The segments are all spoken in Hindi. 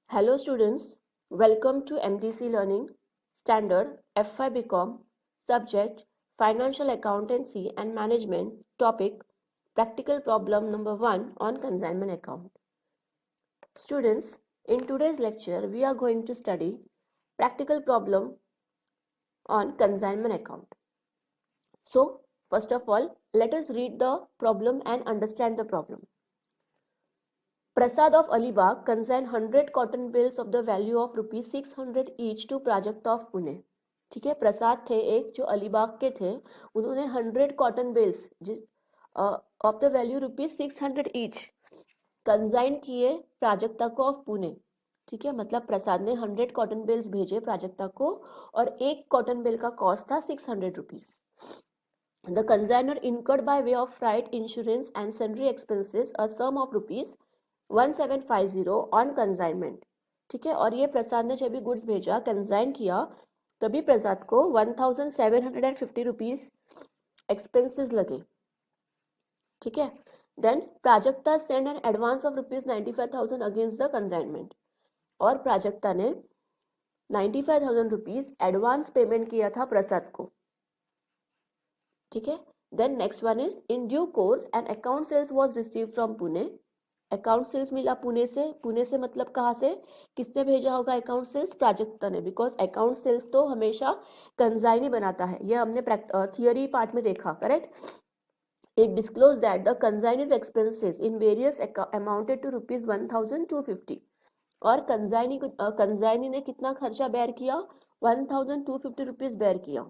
Hello students, welcome to MDC Learning Standard F5 BCom subject Financial Accountancy and Management topic Practical problem number 1 on consignment account. Students, in today's lecture we are going to study practical problem on consignment account. So, first of all, let us read the problem and understand the problem. Prasad of Alibag consigned 100 cotton bills of the value of rupees 600 each to Prajakta of Pune. ठीक है, प्रसाद थे एक जो अलीबाग के थे, उन्होंने 100 cotton bills of the value rupees 600 each consign किए प्राजक्ता को ऑफ पुणे. ठीक है, मतलब प्रसाद ने 100 कॉटन बिल्स भेजे प्राजक्ता को और एक कॉटन बिल का कॉस्ट था 600 rupees. The consigner incurred by way of freight, insurance and sundry expenses a sum of rupees 1750 on consignment. ठीक है, और ये प्रसाद ने जब भी गुड्स भेजा कंसाइन किया तभी प्रसाद को 1750 रुपीज एक्सपेंसेस लगे. ठीक है, then Prajakta send an advance of rupees 95,000 against the consignment. और प्राजक्ता ने 95,000 रुपीज एडवांस पेमेंट किया था प्रसाद को. ठीक है, then next one is in due course an account sales was received from Pune. Account sales मिला पुणे से मतलब कहाँ से, किसने भेजा होगा अकाउंट सेल्स, प्राजक्ता ने, बिकॉज अकाउंट सेल्स तो हमेशा कंसाइनी बनाता है, ये हमने थियोरी पार्ट में देखा. Correct. It disclose that the consignee's expenses in various amounted to rupees 1250. और कंसाइनी ने कितना खर्चा बेयर किया, 1250 रुपीज बेयर किया.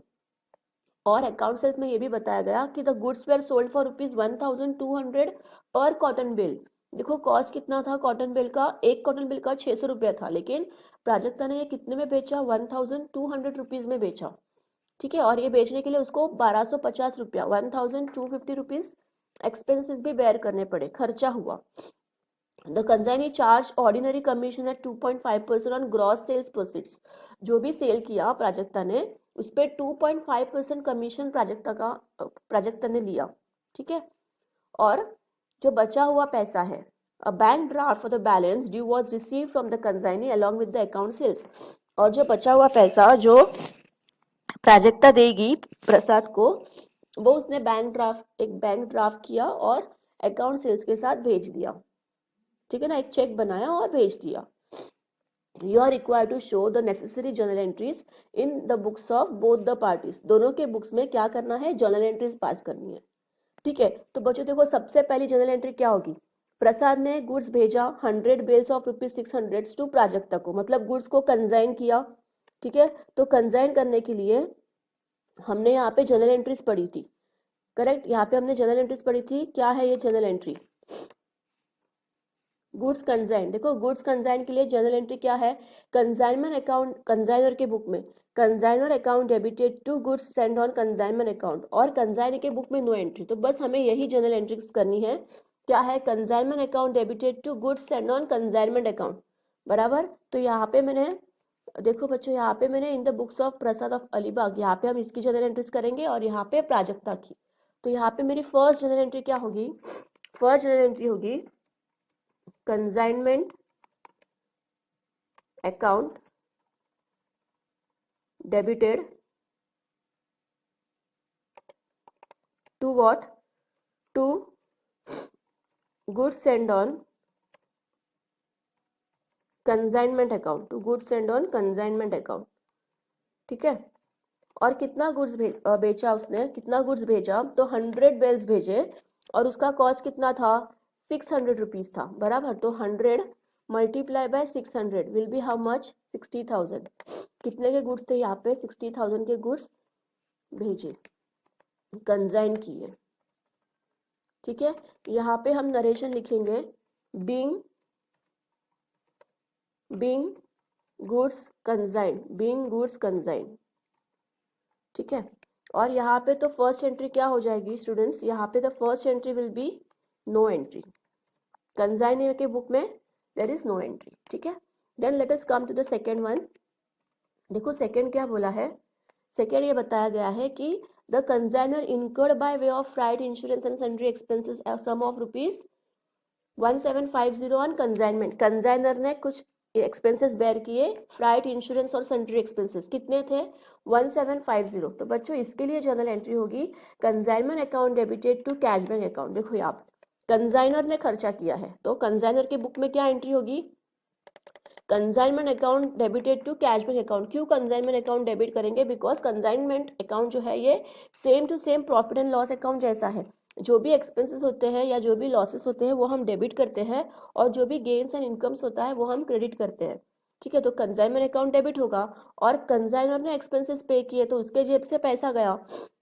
और अकाउंट सेल्स में ये भी बताया गया कि the goods were sold for rupees 1200 पर कॉटन बिल. देखो कॉस्ट कितना था कॉटन बिल का, एक कॉटन बिल का 600 रुपया था, लेकिन प्राजक्ता ने ये कितने में बेचा, 1200 रुपीज में बेचा. ठीक है, और ये बेचने के लिए उसको 1250 रुपया 1250 रुपीज एक्सपेंसेस भी बेयर करने पड़े, खर्चा हुआ. The consignee charge ordinary commission at 2.5% on gross sales proceeds. जो भी सेल किया प्राजक्ता ने उस पर 2.5% कमीशन प्राजक्ता ने लिया. ठीक है, और जो बचा हुआ पैसा है, a bank draft for the balance due was received from the consignee along with the account sales. और जो बचा हुआ पैसा जो प्राजक्ता देगी प्रसाद को, वो उसने एक बैंक ड्राफ्ट किया और अकाउंट सेल्स के साथ भेज दिया. ठीक है ना, एक चेक बनाया और भेज दिया. You are required to show the necessary journal entries in the books of both the parties. दोनों के बुक्स में क्या करना है, जर्नल एंट्रीज पास करनी है. ठीक है, तो बच्चों देखो सबसे पहली जर्नल एंट्री क्या होगी, प्रसाद ने गुड्स भेजा 100 bills of rupees 600 to Prajakta को, मतलब गुड्स को कंसाइन किया. ठीक है, तो कंसाइन करने के लिए हमने यहाँ पे जर्नल एंट्रीज पढ़ी थी. करेक्ट, यहाँ पे हमने जर्नल एंट्रीज पढ़ी थी. क्या है ये जर्नल एंट्री, गुड्स कंसाइन. देखो गुड्स कंसाइन के लिए जर्नल एंट्री क्या है, कंसाइनमेंट अकाउंट कंसाइनर के बुक में consignor account debited to goods send on consignment account, और कंसाइनर के बुक में नो एंट्री. तो बस हमें यही जर्नल एंट्रीज करनी है. क्या है, consignment account debited to goods send on consignment account. बराबर. तो यहाँ पे मैंने देखो बच्चों, यहाँ पे मैंने इन the books of Prasad of Alibag, यहाँ पे हम इसकी जर्नल एंट्रीज करेंगे और यहाँ पे प्राजक्ता की. तो यहाँ पे मेरी फर्स्ट जर्नल एंट्री क्या होगी, फर्स्ट जर्नल एंट्री होगी consignment account debited to what, to goods send on consignment account, to goods send on consignment account. ठीक है, और कितना गुड्स बेचा उसने, कितना गुड्स भेजा, तो 100 बिल्स भेजे और उसका कॉस्ट कितना था, 600 रुपीज था. बराबर. तो 100 multiply by 600 will be how much, 60,000. कितने के गुड्स थे यहाँ पे, 60,000 के गुड्स भेजे, कंसाइन किए. ठीक है, यहाँ पे हम नरेशन लिखेंगे being goods consign, being goods consign. ठीक है, और यहाँ पे तो फर्स्ट एंट्री क्या हो जाएगी स्टूडेंट्स, यहाँ पे the first entry will be no entry. Consignor के बुक में देयर इज नो एंट्री. ठीक है, then let us come to the second one. देखो सेकेंड क्या बोला है, सेकेंड ये बताया गया है कि the consignor incurred by way of freight, insurance and sundry expenses sum of rupees 1750 on consignment. Consignor ने कुछ एक्सपेंसेस बेयर किए, फ्राइट, इंश्योरेंस और सन्ड्री एक्सपेंसेस कितने थे 1750। तो बच्चों इसके लिए जर्नल एंट्री होगी consignment account debited to cash bank account. देखो यहाँ पे कंसाइनर ने खर्चा किया है तो कंसाइनर के बुक में क्या एंट्री होगी consignment account debited to cash bank account. क्यों कंसाइनमेंट अकाउंट डेबिट करेंगे बिकॉज कंसाइनमेंट अकाउंट जो है ये same to same profit and loss account जैसा है। जो भी एक्सपेंसेस होते हैं या जो भी लॉसेस होते हैं वो हम डेबिट करते हैं और जो भी गेन्स एंड इनकम्स होता है वो हम क्रेडिट करते हैं। ठीक है, तो कंसाइनमेंट अकाउंट डेबिट होगा और कंसाइनर ने एक्सपेंसेस पे किए तो उसके जेब से पैसा गया,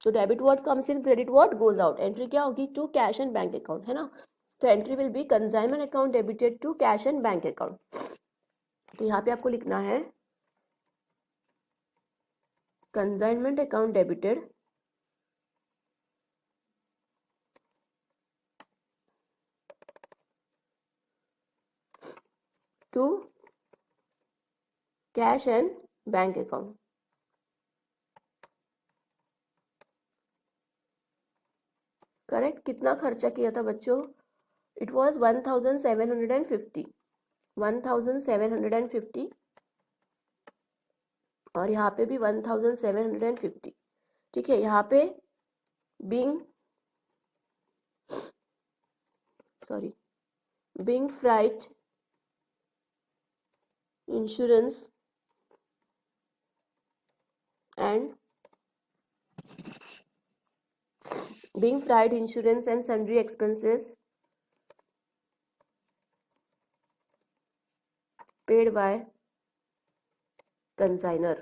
तो debit what comes in credit what goes out. Entry क्या होगी to cash and bank account, है ना। तो entry will be consignment account debited to cash and bank account. तो यहाँ पे आपको लिखना है consignment account debited to cash and bank account. Correct. कितना खर्चा किया था बच्चों, इट वॉज 1750, 1750 और यहाँ पे भी 1750। ठीक है, यहाँ पे being freight, insurance and sundry expenses paid by consignor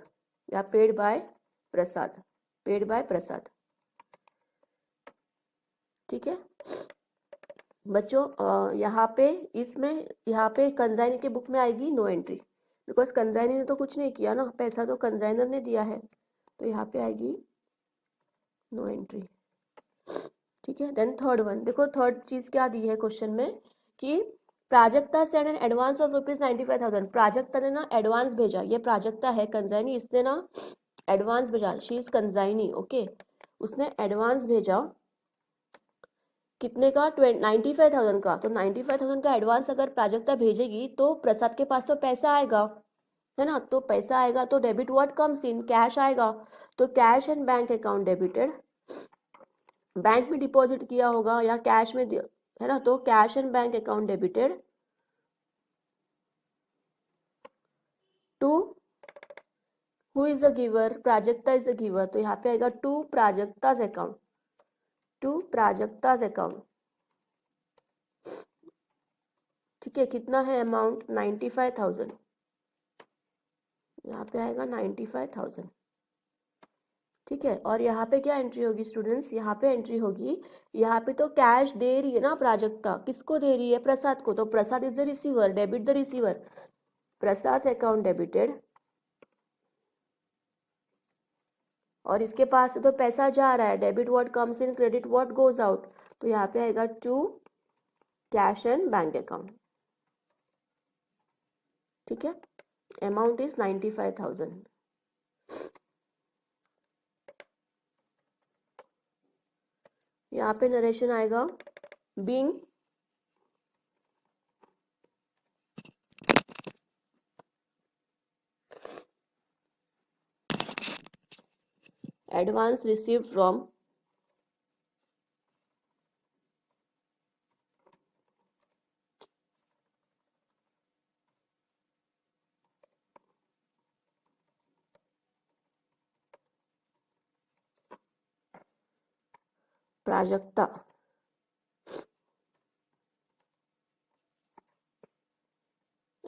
या paid by प्रसाद, ठीक है बच्चों। यहाँ पे कंसाइनर के बुक में आएगी नो एंट्री बिकॉज कंसाइनर ने तो कुछ नहीं किया ना, पैसा तो कंसाइनर ने दिया है, तो यहाँ पे आएगी नो एंट्री। ठीक है, देन थर्ड वन देखो, थर्ड चीज क्या दी है क्वेश्चन में कि Prajakta send an advance of ₹95,000। Prajakta ने ना एडवांस भेजा, ये प्राजक्ता है कंसाइनी, इसने ना एडवांस भेजा, शी इज कंसाइनी, ओके। उसने एडवांस भेजा कितने का 95,000 का। तो 95,000 का एडवांस अगर प्राजक्ता भेजेगी तो प्रसाद के पास तो पैसा आएगा, है ना। तो पैसा आएगा तो debit what comes in, cash आएगा। तो cash and bank account debited, bank में डिपॉजिट किया होगा या कैश में, है ना। तो cash and bank account debited to who is the giver, Prajakta is the giver. तो यहाँ पे आएगा टू प्राजक्ताज अकाउंट, ठीक है। कितना है अमाउंट 95,000, यहाँ पे आएगा 95,000, ठीक है। और यहाँ पे क्या एंट्री होगी स्टूडेंट्स, यहाँ पे एंट्री होगी, यहाँ पे तो कैश दे रही है ना प्राजक्ता, किसको दे रही है प्रसाद को, तो Prasad is the receiver, debit the receiver, Prasad account debited. और इसके पास से तो पैसा जा रहा है, debit what comes in credit what goes out. तो यहाँ पे आएगा to cash and bank account, ठीक है। Amount is 95,000। यहाँ पे नरेशन आएगा being advance received from Prajakta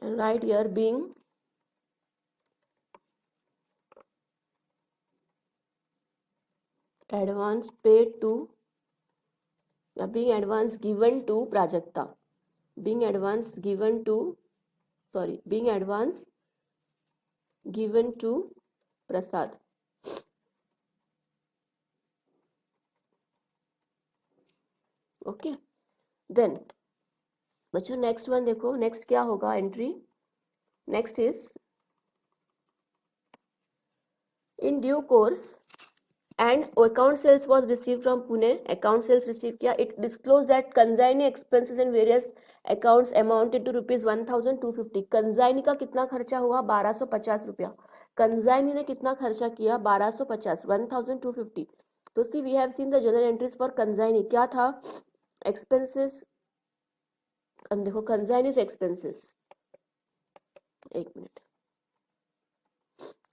and right here being advance paid to या being advance given to Prajakta, being advance given to Prasad, okay. Then बच्चों नेक्स्ट वन देखो, नेक्स्ट क्या होगा entry, next is in due course and account sales was received from Pune. Account sales received किया. It disclosed that consignee expenses and various accounts amounted to rupees 1250. Consignee का कितना खर्चा हुआ? 1250 रुपया. कंसाइनी ने कितना खर्चा किया? 1250, 1250. तो see we have seen the general entries for consignee. क्या था? एक्सपेंसेस. देखो कंसाइनीज एक्सपेंसेस, एक मिनट.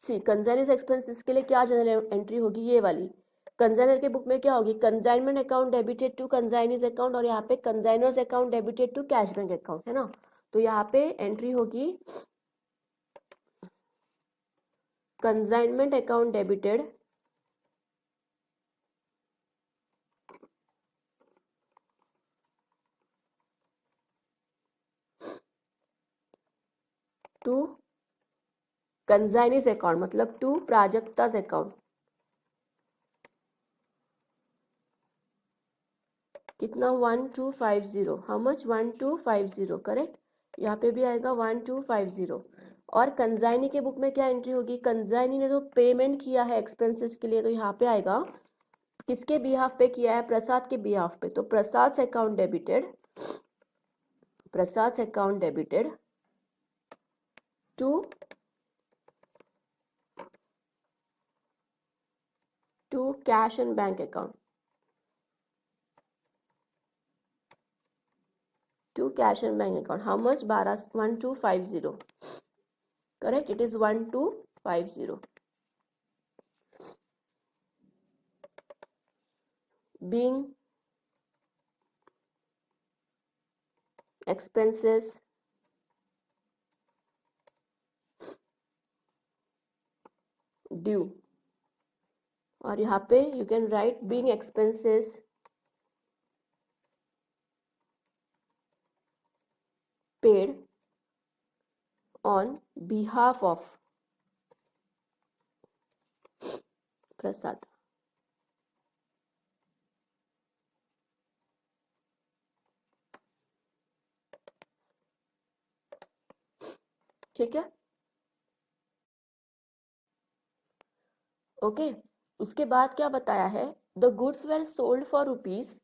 सी कंसाइनीज एक्सपेंसेस के लिए क्या जनरल एंट्री होगी? ये वाली. कंसाइनर के बुक में क्या होगी? Consignment account debited to consignee's account, और यहाँ पे consignor's account debited to cash bank account, है ना. तो यहाँ पे एंट्री होगी consignment account debited to consignee's account, मतलब टू प्राजक्ताज अकाउंट. कितना? 1250. How much? 1250, करेक्ट. यहाँ पे भी आएगा 1250. और कंसाइनी के बुक में क्या एंट्री होगी? कंसाइनी ने जो पेमेंट किया है एक्सपेंसेस के लिए, तो यहाँ पे आएगा किसके बिहाफ पे किया है? प्रसाद के बिहाफ पे. तो Prasad account debited, Prasad account debited to cash and bank account, to cash and bank account. How much? 1250, correct. It is 1250. being expenses due, और यहाँ पे you can write being expenses paid on behalf of Prasad. ठीक है, ओके. उसके बाद क्या बताया है? The goods were sold for rupees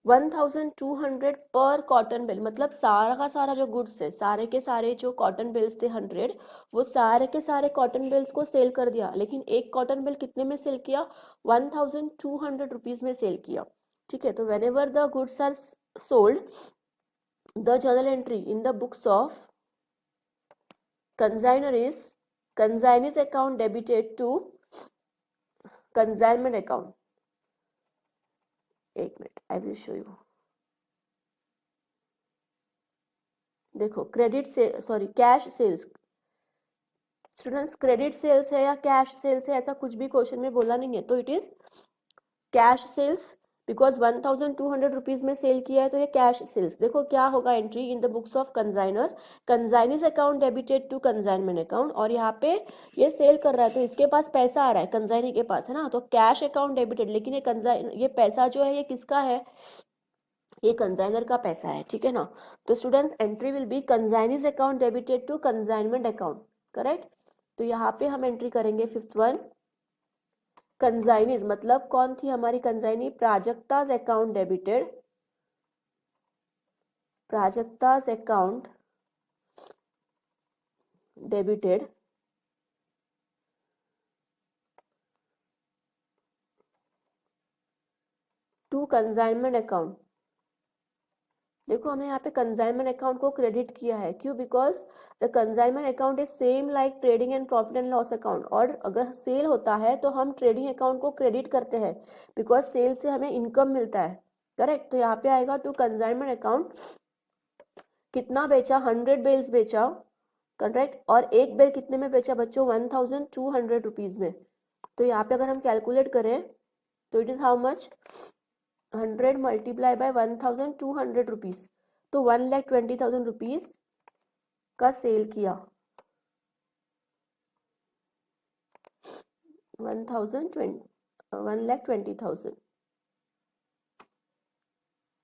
1200 पर कॉटन बिल. मतलब सारा का सारा जो गुड्स है, सारे के सारे जो कॉटन बिल्स थे 100, वो सारे के सारे कॉटन बिल्स को सेल कर दिया. लेकिन एक कॉटन बिल कितने में सेल किया? 1200 रुपीज में सेल किया. ठीक है. तो whenever the goods are sold, the journal entry in the books of consignor is consignee's account debited to consignment account. एक minute, I will show you. देखो क्रेडिट से, sorry, cash sales. Students, credit sales है या कैश सेल्स है, ऐसा कुछ भी क्वेश्चन में बोला नहीं है. तो it is cash sales, because 1200 rupees में सेल किया है, तो ये कैश सेल्स. देखो क्या होगा entry in the books of consignor. Consignee's account debited to consignment account, और यहाँ पे ये सेल कर रहा है तो इसके पास पैसा आ रहा है, कंसाइनी के पास, है ना. तो कैश अकाउंट डेबिटेड. लेकिन ये पैसा जो है ये किसका है? ये कंसाइनर का पैसा है. ठीक है ना. तो students, entry will be consignee's account debited to consignment account, correct. तो यहाँ पे हम एंट्री करेंगे फिफ्थ वन. कंसाइनीज मतलब कौन थी हमारी consignee? Prajakta's account debited, Prajakta's account debited to consignment account. देखो हमने यहाँ पे कंसाइनमेंट अकाउंट को क्रेडिट किया है. क्यों? Because the consignment account is same like trading and profit and loss account. और अगर सेल होता है तो हम ट्रेडिंग अकाउंट को क्रेडिट करते हैं, बिकॉज सेल से हमें इनकम मिलता है, करेक्ट. तो यहाँ पे आएगा टू कंसाइनमेंट अकाउंट. कितना बेचा? 100 बेल्स बेचा, करेक्ट. और एक बेल कितने में बेचा बच्चों? 1200 रुपीज में. तो यहाँ पे अगर हम कैलकुलेट करें तो it is how much? 100 multiply by 1200 rupees, तो 1,20,000 रुपीज का सेल किया. 1,20,000.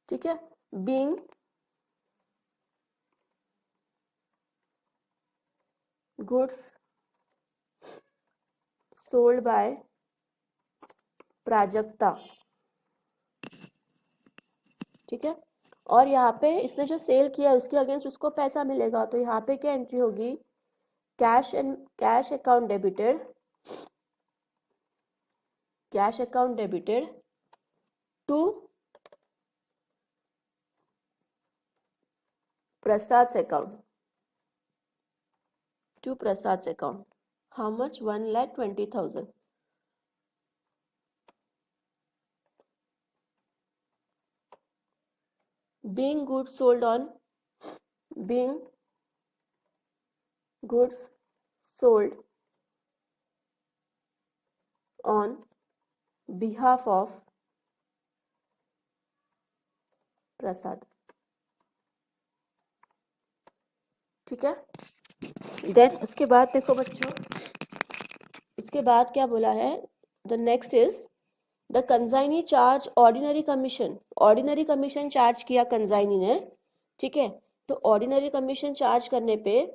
ठीक है. Being goods sold by Prajakta, ठीक है। और यहाँ पे इसने जो सेल किया उसके अगेंस्ट उसको पैसा मिलेगा, तो यहाँ पे क्या एंट्री होगी, cash account debited, cash account debited to Prasad's account, to Prasad's account. How much, 1,20,000। being goods sold on, being goods sold on behalf of Prasad, ठीक है। देन उसके बाद देखो बच्चों, इसके बाद क्या बोला है, the next is the consignee charge ordinary commission, ordinary commission charge किया कंजाइनी ने, ठीक है। तो ऑर्डिनरी कमीशन चार्ज करने पे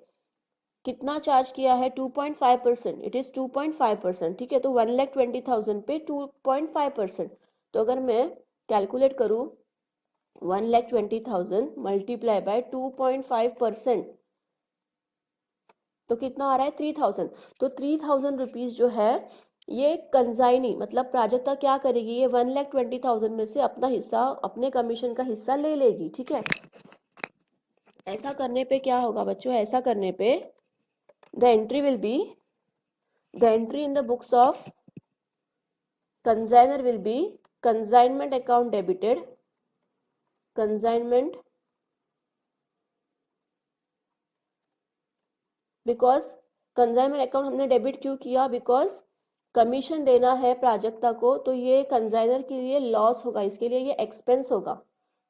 कितना चार्ज किया है, 2.5%, इट इज 2.5%, ठीक है। तो 1,20,000 पे 2.5%, तो अगर मैं कैलकुलेट करूं 1,20,000 मल्टीप्लाई बाय 2.5%, तो कितना आ रहा है, 3,000। तो 3,000 रुपीज जो है ये कंजाइनी मतलब प्राजक्ता क्या करेगी, ये 1,20,000 में से अपना हिस्सा, अपने कमीशन का हिस्सा ले लेगी, ठीक है। ऐसा करने पे क्या होगा बच्चों, ऐसा करने पे the entry will be, the entry in the books of consignor will be consignment account debited, consignment, because consignment account हमने डेबिट क्यों किया, बिकॉज कमीशन देना है प्राजक्ता को, तो ये कंजाइनर के लिए लॉस होगा, इसके लिए ये एक्सपेंस होगा,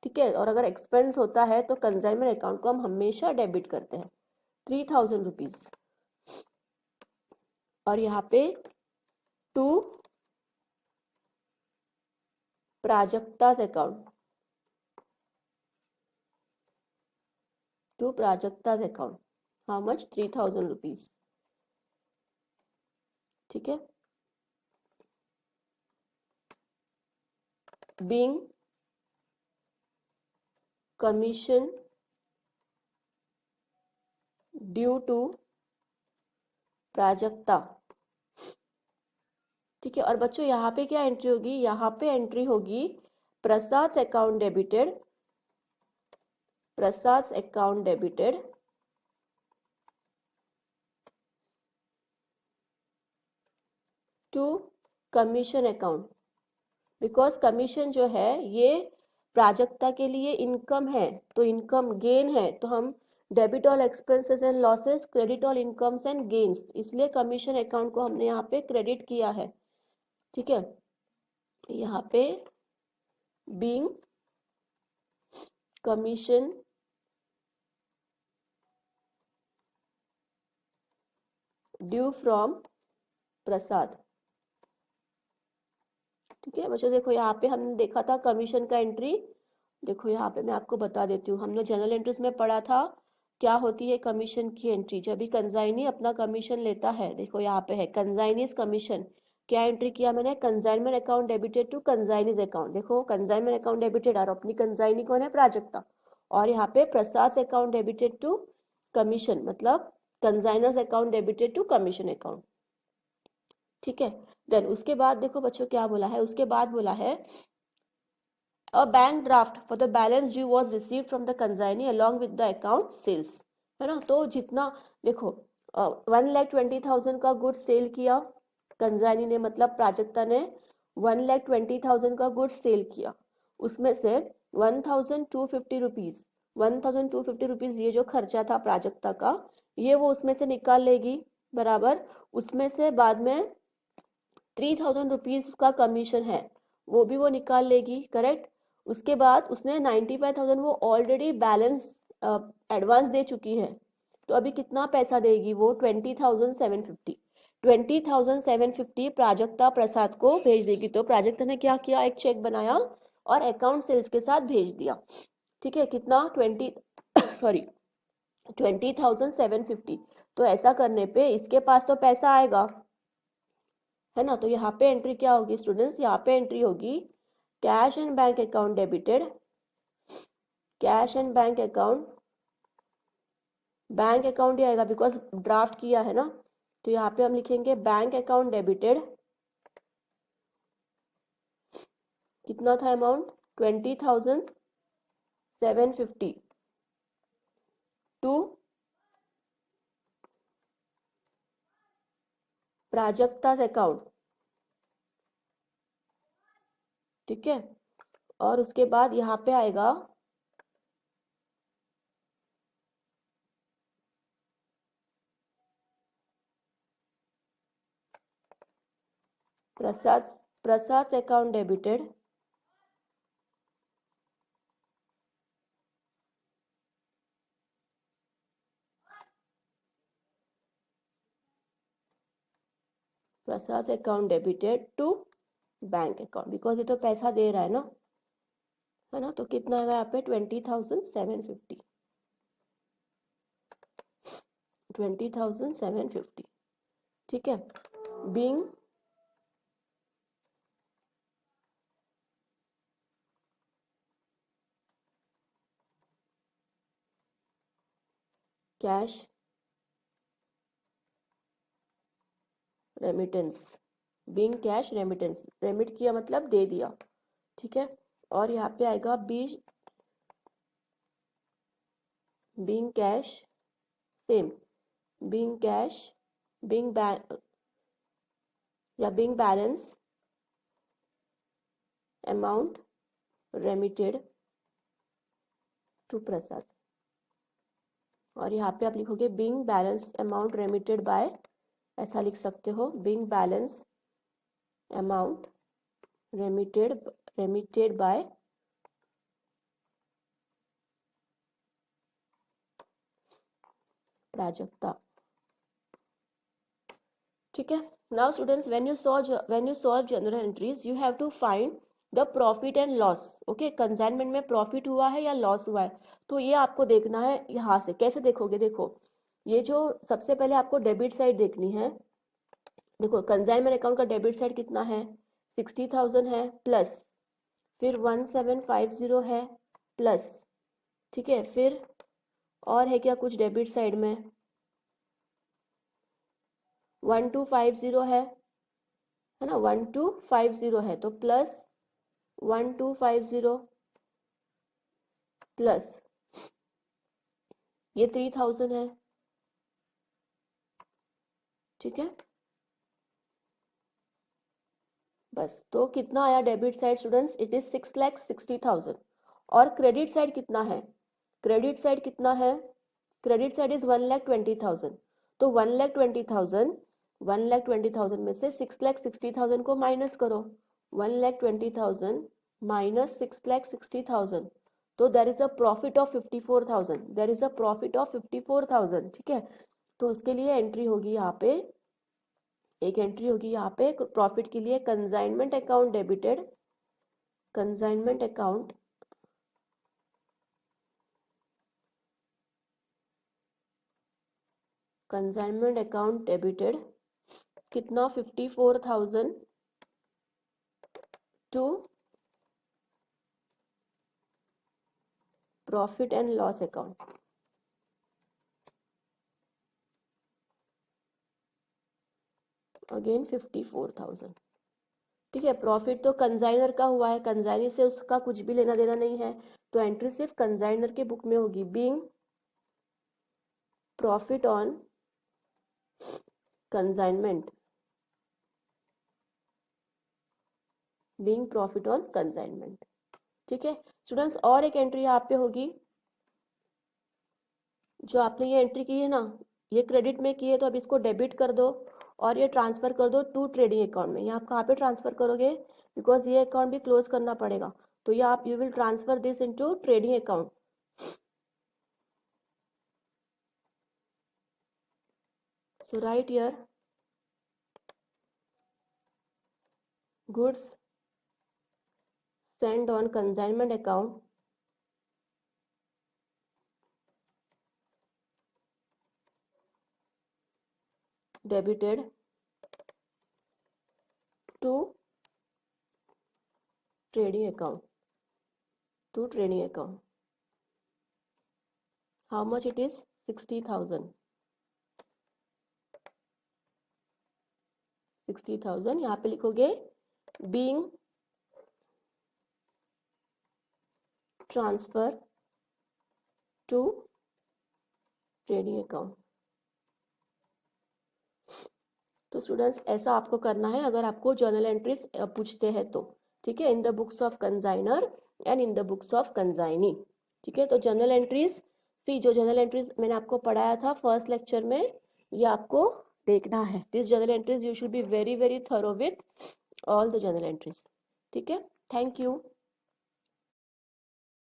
ठीक है। और अगर एक्सपेंस होता है तो कंजाइनमेंट अकाउंट को हम हमेशा डेबिट करते हैं, 3,000 रुपीज। और यहाँ पे to Prajakta's account, to Prajakta's account, how much, 3,000 rupees, ठीक है। Being commission due to Prajakta, ठीक है। और बच्चों यहाँ पे क्या एंट्री होगी, यहाँ पे एंट्री होगी Prasad's account debited, Prasad's account debited to commission account, because commission जो है ये प्राजक्ता के लिए इनकम है, तो इनकम गेन है, तो हम debit all expenses and losses, credit all incomes and gains, इसलिए कमीशन अकाउंट को हमने यहाँ पे क्रेडिट किया है, ठीक है। यहाँ पे बीइंग कमीशन ड्यू फ्रॉम प्रसाद, ठीक है बच्चों। देखो यहाँ पे हमने देखा था कमीशन का एंट्री, देखो यहाँ पे मैं आपको बता देती हूँ, हमने जनरल एंट्रीज में पढ़ा था क्या होती है कमीशन की एंट्री, जब भी कंजाइनी अपना कमीशन लेता है, देखो यहाँ पे है कंजाइनीज कमीशन, क्या एंट्री किया मैंने, consignment account debited to consignee's account, देखो कंजाइनमेंट अकाउंट डेबिटेड और अपनी कंजाइनी कौन है, प्राजक्ता, और यहाँ पे Prasad account debited to commission, मतलब consignor's account debited to commission account, ठीक है। देन उसके बाद देखो बच्चों क्या बोला है, उसके बाद बोला है a bank draft for the balance due was received from the consignee along with the account sales, है ना। तो जितना देखो 1,20,000 का गुड्स सेल किया कंजाइनी ने, मतलब प्राजक्ता ने 1,20,000 का गुड्स सेल किया, उसमें से 1,250 रुपीज, 1,250 रुपीज ये जो खर्चा था प्राजक्ता का, ये वो उसमें से निकाल लेगी, बराबर। उसमें से बाद में 3,000 रुपीज का कमीशन है वो भी वो निकाल लेगी, करेक्ट। उसके बाद उसने 95,000 वो ऑलरेडी बैलेंस एडवांस दे चुकी है, तो अभी कितना पैसा देगी वो, 20,750, 20,750 प्राजक्ता प्रसाद को भेज देगी। तो प्राजक्ता ने क्या किया, एक चेक बनाया और अकाउंट सेल्स के साथ भेज दिया, ठीक है। कितना, 20,750। तो ऐसा करने पे इसके पास तो पैसा आएगा, है ना। तो यहाँ पे एंट्री क्या होगी स्टूडेंट्स, यहाँ पे एंट्री होगी cash and bank account debited, cash and bank account, bank account ही आएगा बिकॉज ड्राफ्ट किया है ना। तो यहाँ पे हम लिखेंगे बैंक अकाउंट डेबिटेड, कितना था अमाउंट 20,750 टू प्राजक्ता अकाउंट, ठीक है। और उसके बाद यहाँ पे आएगा Prasad account debited, Prasad account debited to bank account, because ये तो पैसा दे रहा है ना। तो कितना आएगा यहाँ पे 20,750, 20,750, ठीक है। Being cash remittance, being cash remittance, remit किया मतलब दे दिया, ठीक है। और यहाँ पे आएगा being cash, same being cash, being या being balance amount remitted to Prasad. और यहाँ पे आप लिखोगे being balance amount remitted by, ऐसा लिख सकते हो being balance amount remitted by Prajakta, ठीक है। Now students when you solve general entries you have to find the profit and loss. Okay, consignment में प्रॉफिट हुआ है या लॉस हुआ है, तो ये आपको देखना है। यहाँ से कैसे देखोगे, देखो ये जो सबसे पहले आपको डेबिट साइड देखनी है। देखो कंसाइनमेंट अकाउंट का डेबिट साइड कितना है 60,000 है, प्लस फिर 1750 है, प्लस, ठीक है। फिर और है क्या कुछ डेबिट साइड में, 1250 है ना, 1250 है, तो प्लस 1250 प्लस ये 3,000 है, ठीक है। बस, तो कितना आया debit side students, it is 6,60,000। और क्रेडिट साइड कितना है, क्रेडिट साइड कितना है, क्रेडिट साइड इज 1,20,000। तो 1,20,000, 1,20,000 में से 6,60,000 को माइनस करो, 1,20,000 माइनस 6,60,000, तो there is a profit of 54,000, there is a profit of 54,000, ठीक है। तो उसके लिए एंट्री होगी यहाँ पे, एक एंट्री होगी यहाँ पे प्रॉफिट के लिए, consignment account debited, consignment account consignment account debited कितना 54,000 to profit and loss account, again 54,000, ठीक है। प्रॉफिट तो कंसाइनर का हुआ है, कंसाइनर से उसका कुछ भी लेना देना नहीं है, तो एंट्री सिर्फ कंसाइनर के बुक में होगी, being profit on consignment, being profit on consignment, ठीक है स्टूडेंट्स। और एक एंट्री यहाँ पे होगी, जो आपने ये एंट्री की है ना, ये क्रेडिट में की है, तो अब इसको डेबिट कर दो और ये ट्रांसफर कर दो टू ट्रेडिंग अकाउंट में। ये आप कहाँ पे ट्रांसफर करोगे, बिकॉज ये अकाउंट भी क्लोज करना पड़ेगा, तो ये आप you will transfer this into trading account. So right here goods send on consignment account debited to trading account. To trading account. How much it is? 60,000. 60,000 यहाँ पे लिखोगे being transfer to trading account. तो स्टूडेंट्स ऐसा आपको करना है अगर आपको जर्नल एंट्रीज पूछते हैं तो, ठीक है, in the books of consignor and in the books of consignee. ठीक है, तो जर्नल एंट्रीज सी, जो जर्नल एंट्रीज मैंने आपको पढ़ाया था फर्स्ट लेक्चर में, ये आपको देखना है. This journal entries you should be very very thorough with all the journal entries. ठीक है, थैंक यू.